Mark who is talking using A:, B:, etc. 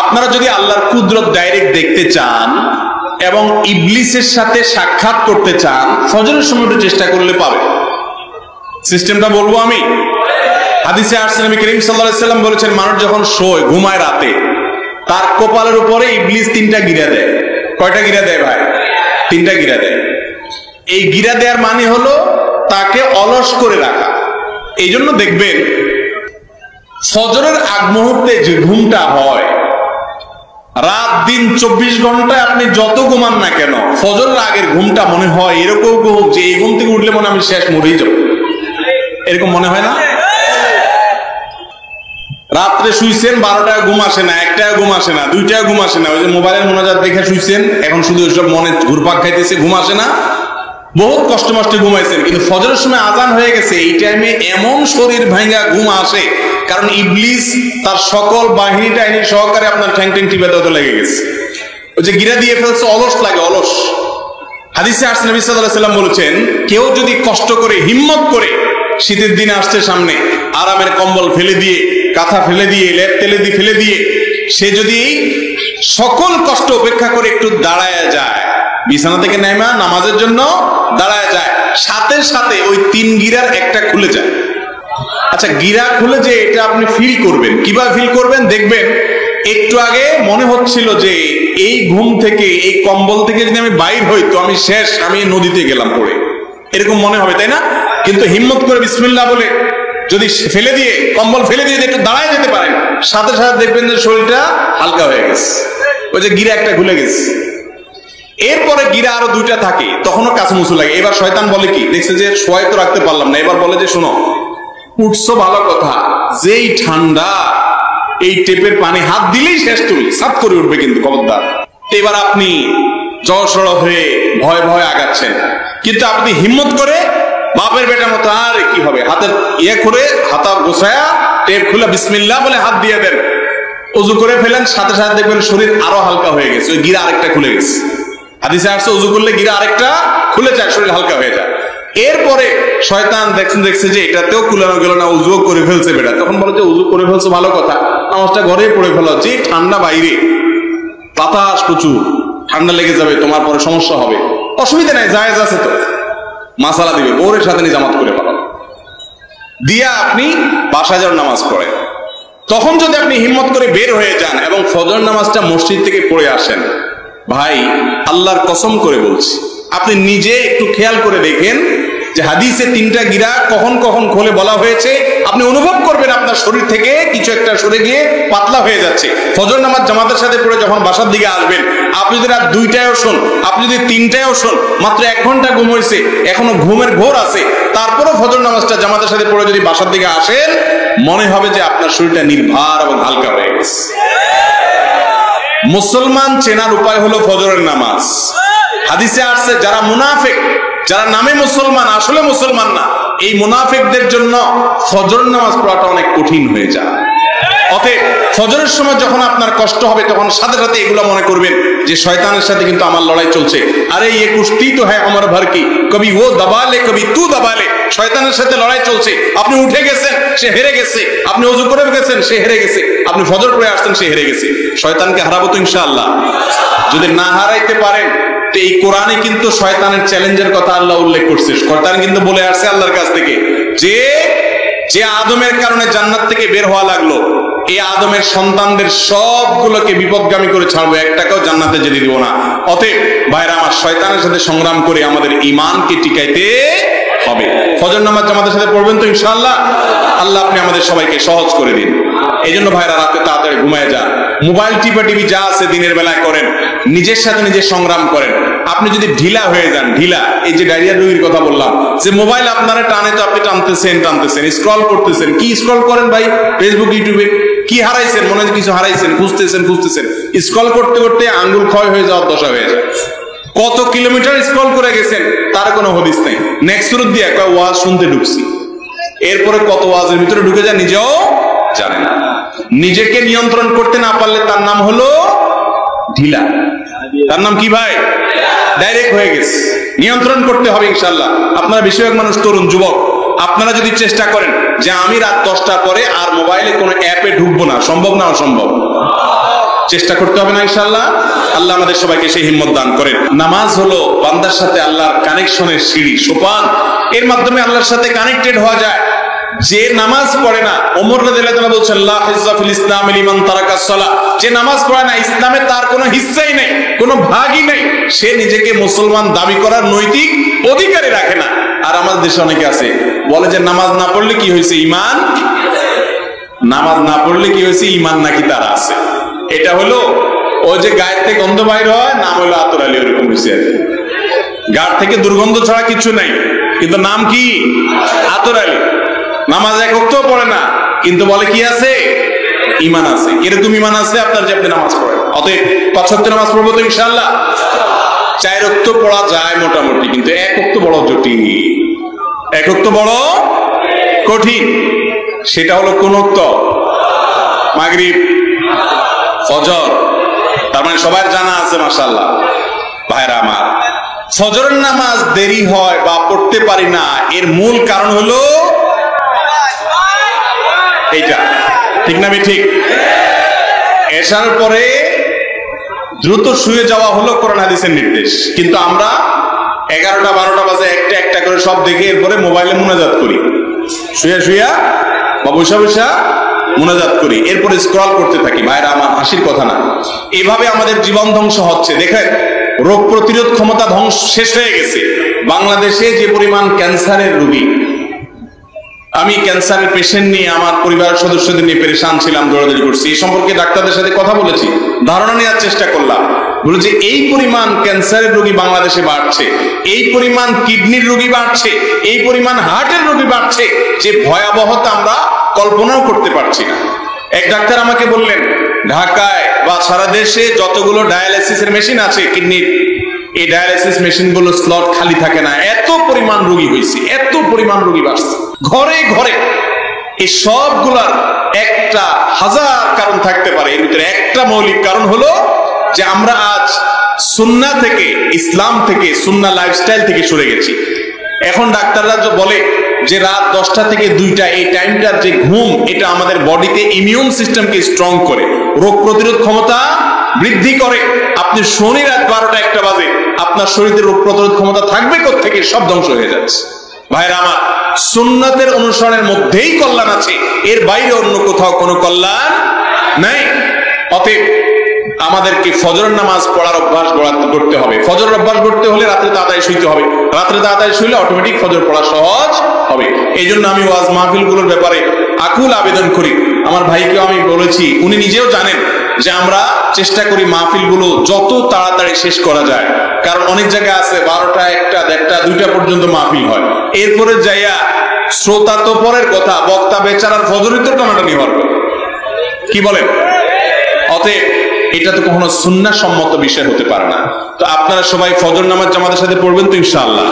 A: আপনারা যদি আল্লাহর কুদরত ডাইরেক্ট দেখতে চান এবং ইবলিসের সাথে সাক্ষাৎ করতে চান, ফজরের সময় একটু চেষ্টা করলে পাবে। সিস্টেমটা বলবো আমি। হাদিসে আসছে নবী করিম সাল্লাল্লাহু আলাইহি সাল্লাম বলেছেন, মানুষ যখন শোয়, ঘুমায় রাতে, তার কপালের উপরে ইবলিস 3টা গিরা দেয়। কয়টা গিরা দেয় ভাই? 3টা গিরা দেয়। এই গিরা দেওয়ার মানে হলো তাকে অলস করে রাখা। এই জন্য দেখবেন ফজরের আগ মুহূর্তে যে ঘুমটা হয়, রাত দিন 24 ঘন্টায় আপনি যত ঘুমান না কেন, ফজরের আগের ঘুমটা মনে হয় এরকম ঘুম যে এই ঘুম থেকে উঠলে মনে আমি শেষ মরেই যাব, এরকম মনে হয় না? রাত্রে শুইছেন 12টায় ঘুম আসে না, 1টায় ঘুম আসে না, 2টায় ঘুম আসে না, ওই যে মোবাইলের মোনাজাত দেখে শুইছেন, এখন শুধু ওইসব মনে ঘুরপাক খাইতেছে, ঘুম আসে না, বহুত কষ্ট মষ্টে ঘুমাইছেন, কিন্তু ফজরের সময় আজান হয়ে গেছে, এই টাইমে এমন শরীর ভাঙা ঘুম আসে, কারণ ইবলিস তার সকল বাহিনী টাহিনী সহকারে আপনার ঠ্যাং ঠ্যাং টিপে দেওয়া লেগে গেছে, ওই যে গিরা দিয়ে ফেলছে, অলস লাগে, অলস। হাদিসে আসছে নবী সাল্লাল্লাহু আলাইহি সাল্লাম বলেছেন, কেউ যদি কষ্ট করে হিম্মত করে, শীতের দিনে আসছে সামনে, আরামের কম্বল ফেলে দিয়ে, কাঁথা ফেলে দিয়ে, লেপ তেলে দিয়ে ফেলে দিয়ে, সে যদি সকল কষ্ট উপেক্ষা করে একটু দাঁড়ায় যায়, বিছানা থেকে নেমা নামাজের জন্য দাঁড়ায় যায়, সাথে সাথে ওই 3 গিরার একটা খুলে যায়। আচ্ছা, গিরা খুলে যে এটা আপনি ফিল করবেন, কিভাবে ফিল করবেন? দেখবেন একটু আগে মনে হচ্ছিল যে এই ঘুম থেকে, এই কম্বল থেকে যদি আমি বাইর হই তো আমি শেষ, আমি নদীতে গেলাম পড়ে, এরকম মনে হবে, তাই না? কিন্তু হিম্মত করে বিসমিল্লাহ বলে যদি ফেলে দিয়ে, কম্বল ফেলে দিয়ে একটু দাঁড়ায় যেতে পারেন, সাথে সাথে দেখবেন যে শরীরটা হালকা হয়ে গেছে, ওই যে গিরা একটা খুলে গেছে। এরপরে গিরা আরো 2টা থাকে, তখনও কাছে মুসু লাগে। এবার শয়তান বলে কি, দেখছে যে শোয়াই তো রাখতে পারলাম না, এবার বলে যে শোনো, উঠছো ভালো কথা, যেই ঠান্ডা, এই টেপের পানি হাত দিলেই শেষ, তুমি সাপ করে উঠবে কিন্তু, খবরদার। এবার আপনি জড়সড় হয়ে ভয় ভয় আগাচ্ছেন, কিন্তু আপনি হিম্মত করে বাপের বেটার মতো, আর কি হবে, হাতের ইয়ে করে হাতা গোছায়া টেপ খুলে বিসমিল্লাহ বলে হাত দিয়ে দেন, ওযু করে ফেলেন, সাথে সাথে দেখবেন শরীর আরো হালকা হয়ে গেছে, ওই গিরা আরেকটা খুলে গেছে। হাদিসে আসছে ওযু করলে গিরা আরেকটা খুলে যায়, শরীর হালকা হয়ে যায়। এরপরে শয়তান দেখছে যে এটাতেও কুলানো গেল না, উযুও করে ফেলছে বেটা, তখন বলে যে উযু করে ফেলছো ভালো কথা, নামাজটা ঘরে পড়ে ফেলো, যে ঠান্ডা বাইরে, বাতাস প্রচুর, ঠান্ডা লেগে যাবে, তোমার পরে সমস্যা হবে, অসুবিধা নাই, জায়েজ আছে তো, মাসালা দিবে, বউরের সাথে নিয়ে জামাত করে ফেলো, দিয়া আপনি বাসায় যাওয়ার নামাজ পড়েন। তখন যদি আপনি হিম্মত করে বের হয়ে যান এবং ফজর নামাজটা মসজিদ থেকে পড়ে আসেন, ভাই আল্লাহর কসম করে বলছি, আপনি নিজে একটু খেয়াল করে দেখেন যে হাদিসে 3টা গিরা কখন কখন খোলে বলা হয়েছে, আপনি অনুভব করবেন আপনার শরীর থেকে কিছু একটা সরে গিয়ে পাতলা হয়ে যাচ্ছে। ফজর নামাজ জামাতের সাথে পড়ে যখন বাসার দিকে আসবেন, আপনি যদি রাত 2টায়ও শোন, আপনি যদি 3টায়ও শোন, মাত্র 1 ঘন্টা ঘুম হয়েছে, এখনো ঘুমের ঘোর আছে, তারপরও ফজর নামাজটা জামাতের সাথে পড়ে যদি বাসার দিকে আসেন, মনে হবে যে আপনার শরীরটা নির্ভার এবং হালকা হয়ে গেছে। মুসলমান চেনার উপায় হলো ফজরের নামাজ। হাদিসে আসছে যারা মুনাফিক, যারা নামে মুসলমান আসলে মুসলমান না, এই মুনাফিকদের জন্য ফজর নামাজ পড়াটা অনেক কঠিন হয়ে যায়। অতএব ফজরের সময় যখন আপনার কষ্ট হবে, তখন সাথে সাথে এগুলো মনে করবেন যে শয়তানের সাথে কিন্তু আমার লড়াই চলছে, আরে ये कुश्ती तो है আমার ভর কি, কবি ও দবা লে কবি তু দবা লে, শয়তানের সাথে লড়াই চলছে। আপনি উঠে গেছেন, সে হেরে গেছে, আপনি ওযু করে গেছেন, সে হেরে গেছে, আপনি ফজর পড়ে আসছেন, সে হেরে গেছে। শয়তানকে হারাবো তো ইনশাআল্লাহ। যদি না হারাইতে পারেন, তো এই কোরআনে কিন্তু শয়তানের চ্যালেঞ্জের কথা আল্লাহ উল্লেখ করছে। শয়তান কিন্তু বলে আসছে আল্লাহর কাছ থেকে যে আদমের কারণে জান্নাত থেকে বের হওয়া লাগলো, এই আদমের সন্তানদের সবগুলোকে বিপদগামী করে ছাড়বো, একটাকেও জান্নাতে যেতে দিব না। অতএব ভাইরা আমার, শয়তানের সাথে সংগ্রাম করে আমাদের ঈমানকে টিকাইতে হবে। ফজর নামাজ জামাতের সাথে পড়বেন তো ইনশাআল্লাহ। আল্লাহ আপনি আমাদের সবাইকে সহজ করে দিন। এই জন্য ভাইরা রাতে তাড়াতাড়ি ঘুমায় যান, মোবাইল টিপি যা আছে দিনের বেলায় করেন, নিজের সাথে নিজে সংগ্রাম করেন। আপনি যদি ঢিলা হয়ে যান, ঢিলা, এই যে ডায়রিয়া রোগীর কথা বললাম, যে মোবাইল আপনারা টানে, তো আপনি টানতেছেন, স্ক্রল করতেছেন, কি স্ক্রল করেন ভাই? ফেসবুক, ইউটিউবে কি হারাইছেন? মনে হয় কিছু হারাইছেন, খুঁজতেছেন, স্ক্রল করতে করতে আঙ্গুল ক্ষয় হয়ে যাওয়ার দশা হয়ে যায়। কত কিলোমিটার স্ক্রল করে গেছেন তার কোনো হদিস নেই। নেক্সট সুরত দিয়ে একটা ওয়াজ শুনতে ঢুকছি, এরপরে কত ওয়াজের ভিতরে ঢুকে যায় নিজেও জানে না। নিজেকে নিয়ন্ত্রণ করতে না পারলে তার নাম হলো ঢিলা। তার নাম কি ভাই? ডাইরেক্ট হয়ে গেছে। নিয়ন্ত্রণ করতে হবে ইনশাআল্লাহ। আপনারা বেশিরভাগ মানুষ তরুণ যুবক, আপনারা যদি চেষ্টা করেন যে আমি রাত 10টার পরে আর মোবাইলে কোনো অ্যাপে ঢুকবো না, সম্ভব না? অসম্ভব। চেষ্টা করতে হবে না ইনশাআল্লাহ? আল্লাহ আমাদের সবাইকে সেই হিম্মত দান করেন। নামাজ হলো বান্দার সাথে আল্লাহর কানেকশনের সিঁড়ি, সোপান। এর মাধ্যমে আল্লাহর সাথে কানেক্টেড হওয়া যায়। যে নামাজ পড়ে না, ওমর রাদিয়াল্লাহু তাআলা বলছেন লা হিজ্জা ফিল ইসলাম লিমান তারাকাস সালাহ, যে নামাজ পড়ে না ইসলামে তার কোনো হিস্সাই নেই, কোনো ভাগই নেই, সে নিজেকে মুসলমান দাবি করার নৈতিক অধিকারই রাখে না। আর আমাদের দেশে অনেকে আছে বলে যে নামাজ না পড়লে কি হয়েছে, ঈমান, নামাজ না পড়লে কি হয়েছে, ঈমান নাকি তার আছে। এটা হলো ওই যে গায়ের থেকে গন্ধ বাইর হয়, নাম হলো আতর আলী, ওরকম হয়েছে আর কি। গার থেকে দুর্গন্ধ ছাড়া কিছু নাই, কিন্তু নাম কি আতর আলী। নামাজ এক ওয়াক্তও পড়ে না, কিন্তু বলে কি আছে, ঈমান আছে। এরকম ঈমান আছে আপনার যে আপনি নামাজ পড়েন। অতএব 5 ওয়াক্ত নামাজ পড়বো তো ইনশাআল্লাহ। 4 ওয়াক্ত পড়া যায় মোটামুটি, কিন্তু 1 ওয়াক্ত বড় জটিল, 1 ওয়াক্ত বড় কঠিন। সেটা হলো কোন ওয়াক্ত? মাগরিব, ফজর। তার মানে সবার জানা আছে মাশাআল্লাহ। ভাইরা আমার, ফজরের নামাজ দেরি হয় বা পড়তে পারি না, এর মূল কারণ হলো এইটা, ঠিক না? ঠিক। এশার পরে দ্রুত শুয়ে যাওয়া হলো কোরআন হাদিসের নির্দেশ, কিন্তু আমরা 11টা 12টা বাজে একটা একটা করে সব দেখে এরপরে মোবাইলে মুনাজাত করি, শুয়া শুয়া বা বসা বসা মুনাজাত করি, এরপরে স্ক্রল করতে থাকি। ভাইরা আমার, হাসির কথা না, এভাবে আমাদের জীবন ধ্বংস হচ্ছে। দেখেন, রোগ প্রতিরোধ ক্ষমতা ধ্বংস শেষ হয়ে গেছে। বাংলাদেশে যে পরিমাণ ক্যান্সারের রোগী, আমি ক্যান্সারের পেশেন্ট নিয়ে আমার পরিবারের সদস্যদের নিয়ে পেরেশান ছিলাম, দৌড়াদৌড়ি করছি। এই সম্পর্কে ডাক্তারদের সাথে কথা বলেছি, ধারণা নেওয়ার চেষ্টা করলাম। বলেছি এই পরিমাণ ক্যান্সারের রোগী বাংলাদেশে বাড়ছে, এই পরিমাণ কিডনির রোগী বাড়ছে, এই পরিমাণ হার্টের রোগী বাড়ছে, যে ভয়াবহতা আমরা কল্পনাও করতে পারছি না। এক ডাক্তার আমাকে বললেন, ঢাকায় বা সারা দেশে যতগুলো ডায়ালাইসিসের মেশিন আছে কিডনির, এই ডায়ালাইসিস মেশিন গুলো স্লট খালি থাকে না, এত পরিমাণ রোগী হয়েছে, এত পরিমাণ রোগী বাড়ছে ঘরে ঘরে। এই সবগুলার একটা হাজার কারণ থাকতে পারে, এর ভিতরে একটা মৌলিক কারণ হলো যে আমরা আজ সুন্নাহ থেকে, ইসলাম থেকে, সুন্নাহ লাইফস্টাইল থেকে সরে গেছি। এখন ডাক্তাররা যে বলে যে রাত 10টা থেকে 2টা এই টাইমটার যে ঘুম, এটা আমাদের বডিতে ইমিউন সিস্টেমকে স্ট্রং করে, রোগ প্রতিরোধ ক্ষমতা বৃদ্ধি করে। আপনি শনি রাত 12টা 1টা বাজে আপনার শরীরে রোগ প্রতিরোধ ক্ষমতা থাকবে কোত্থেকে? সব ধ্বংস হয়ে যাচ্ছে। ভাইরা আমার, সুন্নাতের অনুসরণের মধ্যেই কল্যাণ আছে, এর বাইরে অন্য কোথাও কোনো কল্যাণ নাই। অতএব আমাদেরকে ফজরের নামাজ পড়ার অভ্যাস করতে হবে। ফজরের অভ্যাস করতে হলে রাত্রে তাড়াতাড়ি শুইতে হবে, রাত্রে তাড়াতাড়ি শুইলে অটোমেটিক ফজর পড়া সহজ হবে। এই জন্য আমি ওয়াজ মাহফিলগুলোর ব্যাপারে আকুল আবেদন করি। আমার ভাইকেও আমি বলেছি, উনি নিজেও জানেন যে আমরা চেষ্টা করি মাহফিলগুলো যত তাড়াতাড়ি শেষ করা যায়। কারণ অনেক জায়গায় আছে 12টা 1টা 1টা 2টা পর্যন্ত মাহফিল হয়, এরপরে যাইয়া শ্রোতা তো পরের কথা, বক্তা বেচারার ফজরের তো টানাটানি হওয়ার কথা, কি বলেন? অতএব এটা তো কখনো সুন্নাহ সম্মত বিষয় হতে পারে না। তো আপনারা সবাই ফজর নামাজ জামাতের সাথে পড়বেন তো ইনশাআল্লাহ?